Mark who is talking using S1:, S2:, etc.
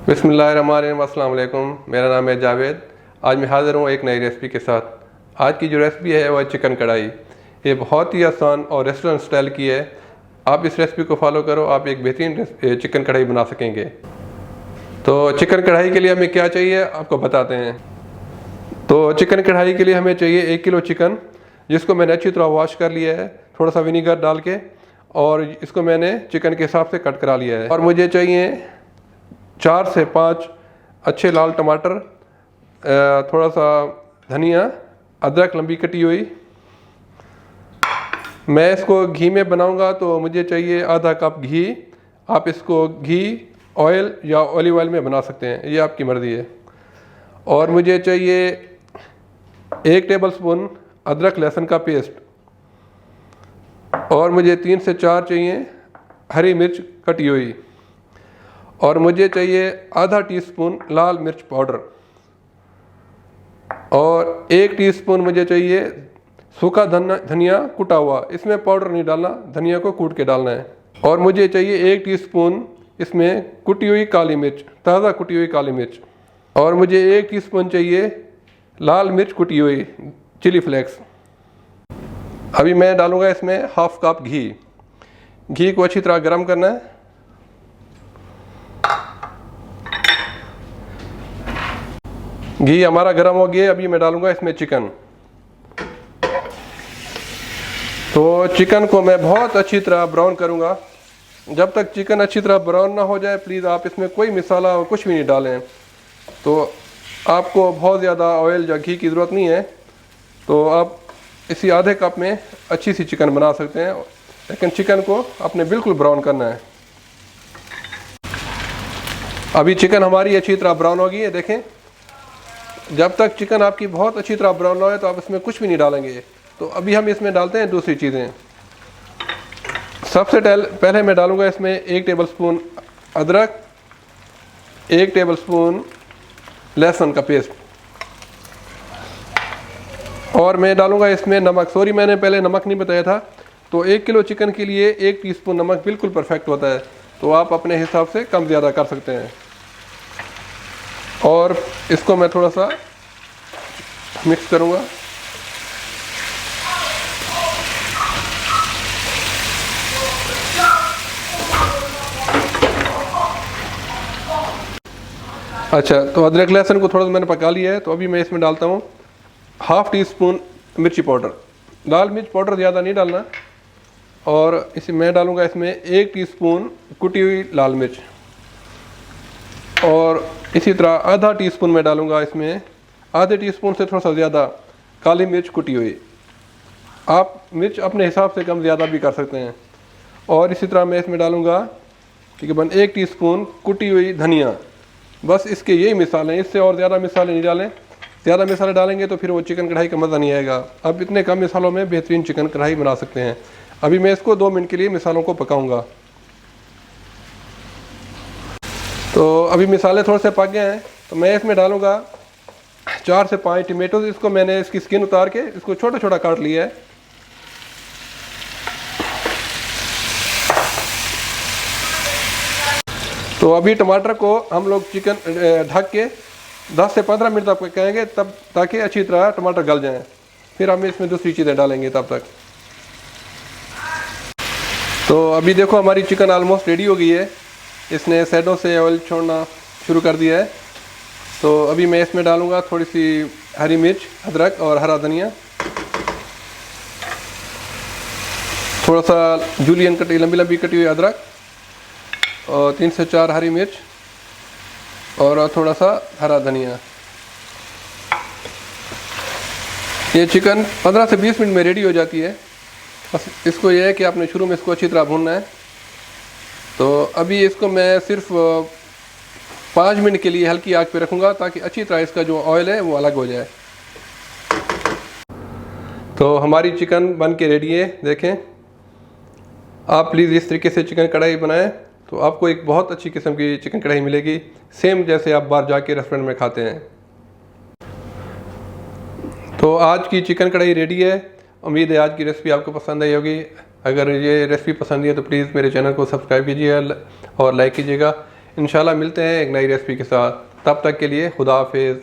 S1: बिस्मिल्लाहिर्रहमानिर्रहीम। अस्सलाम वालेकुम। मेरा नाम है जावेद। आज मैं हाज़िर हूँ एक नई रेसिपी के साथ। आज की जो रेसिपी है वह चिकन कढ़ाई। ये बहुत ही आसान और रेस्टोरेंट स्टाइल की है। आप इस रेसिपी को फॉलो करो, आप एक बेहतरीन चिकन कढ़ाई बना सकेंगे। तो चिकन कढ़ाई के लिए हमें क्या चाहिए आपको बताते हैं। तो चिकन कढ़ाई के लिए हमें चाहिए 1 किलो चिकन, जिसको मैंने अच्छी तरह वॉश कर लिया है थोड़ा सा विनीगर डाल के, और इसको मैंने चिकन के हिसाब से कट करा लिया है। और मुझे चाहिए 4 से 5 अच्छे लाल टमाटर, थोड़ा सा धनिया, अदरक लंबी कटी हुई। मैं इसको घी में बनाऊंगा तो मुझे चाहिए आधा कप घी। आप इसको घी, ऑयल या ऑलिव ऑयल में बना सकते हैं, ये आपकी मर्ज़ी है। और मुझे चाहिए 1 टेबलस्पून अदरक लहसुन का पेस्ट, और मुझे 3 से 4 चाहिए हरी मिर्च कटी हुई, और मुझे चाहिए आधा टीस्पून लाल मिर्च पाउडर, और 1 टीस्पून मुझे चाहिए सूखा धनिया कुटा हुआ। इसमें पाउडर नहीं डालना, धनिया को कूट के डालना है। और मुझे चाहिए 1 टीस्पून इसमें कुटी हुई काली मिर्च, ताज़ा कुटी हुई काली मिर्च। और मुझे 1 टीस्पून चाहिए लाल मिर्च कुटी हुई, चिली फ्लेक्स। अभी मैं डालूँगा इसमें हाफ कप घी। घी को अच्छी तरह गर्म करना है। घी हमारा गर्म हो गया। अभी मैं डालूंगा इसमें चिकन। तो चिकन को मैं बहुत अच्छी तरह ब्राउन करूंगा। जब तक चिकन अच्छी तरह ब्राउन ना हो जाए, प्लीज़ आप इसमें कोई मसाला और कुछ भी नहीं डालें। तो आपको बहुत ज़्यादा ऑयल या घी की ज़रूरत नहीं है। तो आप इसी आधे कप में अच्छी सी चिकन बना सकते हैं, लेकिन चिकन को आपने बिल्कुल ब्राउन करना है। अभी चिकन हमारी अच्छी तरह ब्राउन हो गई है, देखें। जब तक चिकन आपकी बहुत अच्छी तरह ब्राउन ना हो तो आप इसमें कुछ भी नहीं डालेंगे। तो अभी हम इसमें डालते हैं दूसरी चीज़ें। सबसे पहले मैं डालूंगा इसमें 1 टेबलस्पून अदरक, 1 टेबलस्पून लहसुन का पेस्ट, और मैं डालूंगा इसमें नमक। सॉरी, मैंने पहले नमक नहीं बताया था। तो 1 किलो चिकन के लिए 1 टीस्पून नमक बिल्कुल परफेक्ट होता है। तो आप अपने हिसाब से कम ज़्यादा कर सकते हैं। और इसको मैं थोड़ा सा मिक्स करूंगा। अच्छा, तो अदरक लहसुन को थोड़ा सा मैंने पका लिया है। तो अभी मैं इसमें डालता हूँ हाफ टीस्पून मिर्ची पाउडर। लाल मिर्च पाउडर ज़्यादा नहीं डालना। और इसे मैं डालूँगा इसमें 1 टीस्पून कुटी हुई लाल मिर्च, और इसी तरह आधा टीस्पून मैं डालूँगा इसमें, आधे टीस्पून से थोड़ा सा ज़्यादा काली मिर्च कुटी हुई। आप मिर्च अपने हिसाब से कम ज़्यादा भी कर सकते हैं। और इसी तरह मैं इसमें डालूँगा तकरीबन 1 टीस्पून कुटी हुई धनिया। बस इसके यही मिसाल हैं, इससे और ज़्यादा मिसालें नहीं डालें। ज़्यादा मिसालें डालेंगे तो फिर वो चिकन कढ़ाई का मज़ा नहीं आएगा। अब इतने कम मिसालों में बेहतरीन चिकन कढ़ाई बना सकते हैं। अभी मैं इसको 2 मिनट के लिए मिसालों को पकाऊँगा। तो अभी मिसाले थोड़े से पक गए हैं। तो मैं इसमें डालूँगा 4 से 5 टमेटोज। इसको मैंने इसकी स्किन उतार के इसको छोटा छोटा काट लिया है। तो अभी टमाटर को हम लोग चिकन ढक के 10 से 15 मिनट तक पकाएंगे, तब ताकि अच्छी तरह टमाटर गल जाएं। फिर हम इसमें दूसरी चीज़ें डालेंगे तब तक। तो अभी देखो हमारी चिकन ऑलमोस्ट रेडी हो गई है। इसने साइडों से ऑयल छोड़ना शुरू कर दिया है। तो अभी मैं इसमें डालूँगा थोड़ी सी हरी मिर्च, अदरक और हरा धनिया, थोड़ा सा जूलियन कटी लंबी लंबी कटी हुई अदरक, और 3 से 4 हरी मिर्च, और थोड़ा सा हरा धनिया। ये चिकन 15 से 20 मिनट में रेडी हो जाती है। बस इसको यह है कि आपने शुरू में इसको अच्छी तरह भूनना है। तो अभी इसको मैं सिर्फ 5 मिनट के लिए हल्की आग पे रखूँगा, ताकि अच्छी तरह इसका जो ऑयल है वो अलग हो जाए। तो हमारी चिकन बन के रेडी है, देखें। आप प्लीज़ इस तरीके से चिकन कढ़ाई बनाएं, तो आपको एक बहुत अच्छी किस्म की चिकन कढ़ाई मिलेगी, सेम जैसे आप बाहर जाके रेस्टोरेंट में खाते हैं। तो आज की चिकन कढ़ाई रेडी है। उम्मीद है आज की रेसिपी आपको पसंद आई होगी। अगर ये रेसिपी पसंद है तो प्लीज़ मेरे चैनल को सब्सक्राइब कीजिएगा और लाइक कीजिएगा। इंशाल्लाह मिलते हैं एक नई रेसिपी के साथ। तब तक के लिए खुदा हाफिज़।